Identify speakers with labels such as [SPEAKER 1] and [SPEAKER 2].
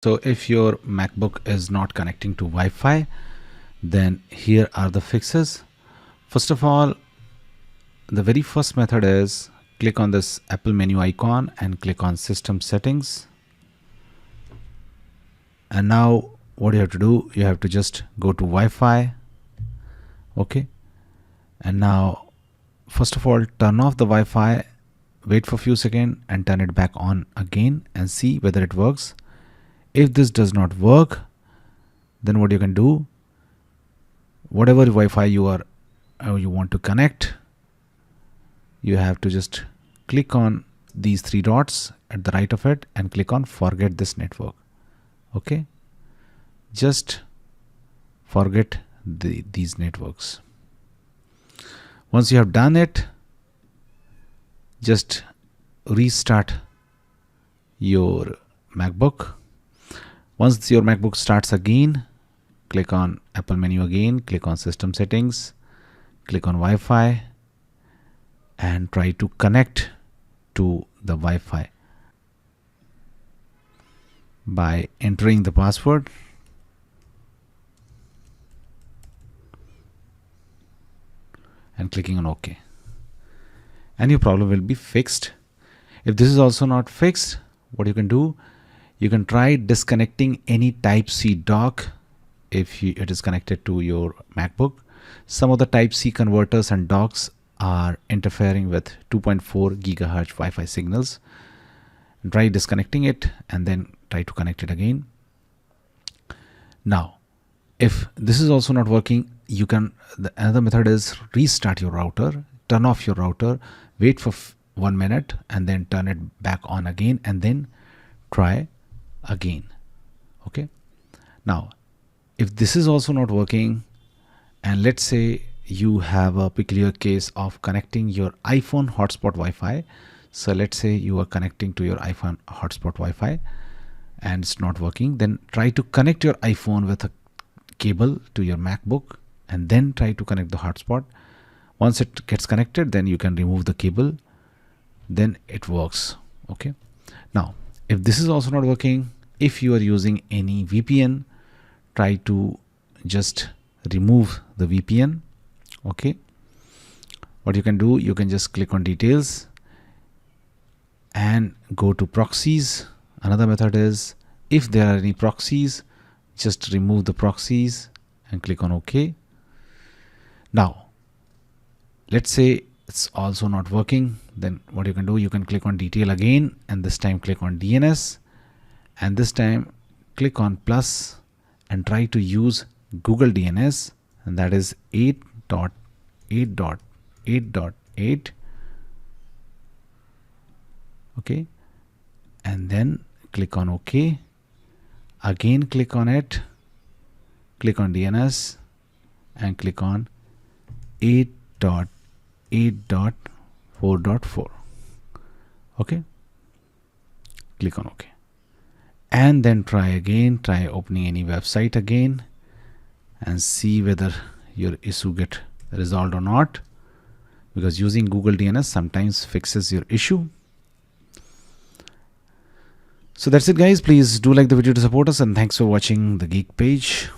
[SPEAKER 1] So if your MacBook is not connecting to Wi-Fi, then here are the fixes. First of all, the very first method is click on this Apple menu icon and click on System Settings. And now what you have to do, you have to just go to Wi-Fi. Okay. And now, first of all, turn off the Wi-Fi, wait for a few seconds and turn it back on again and see whether it works. If this does not work, then what you can do, whatever Wi-Fi you want to connect, you have to just click on these three dots at the right of it and click on forget this network. Okay, just forget these networks. Once you have done it, just restart your MacBook. Once your MacBook starts again, click on Apple menu again, click on System Settings, click on Wi-Fi and try to connect to the Wi-Fi by entering the password. And clicking on OK. And your problem will be fixed. If this is also not fixed, what you can do, you can try disconnecting any Type-C dock if it is connected to your MacBook. Some of the Type-C converters and docks are interfering with 2.4 gigahertz Wi-Fi signals. Try disconnecting it and then try to connect it again. Now, if this is also not working, you can, another method is restart your router, turn off your router, wait for 1 minute and then turn it back on again and then try again. Okay. Now, if this is also not working, and let's say you have a peculiar case of connecting your iPhone hotspot Wi-Fi. So let's say you are connecting to your iPhone hotspot Wi-Fi and it's not working, then try to connect your iPhone with a cable to your MacBook and then try to connect the hotspot. Once it gets connected, then you can remove the cable, then it works. Okay. Now, if this is also not working, if you are using any VPN, try to just remove the VPN. Okay. What you can do, you can just click on details and go to proxies. Another method is, if there are any proxies, just remove the proxies and click on OK. Now, let's say it's also not working, then what you can do, you can click on detail again and this time click on DNS and this time click on plus and try to use Google DNS, and that is 8.8.8.8. Okay, and then click on OK. Again click on it, click on DNS and click on 8.8.4.4. okay, click on OK and then try again, try opening any website again and see whether your issue get resolved or not, because using Google DNS sometimes fixes your issue. So that's it guys, please do like the video to support us and thanks for watching the Geek Page.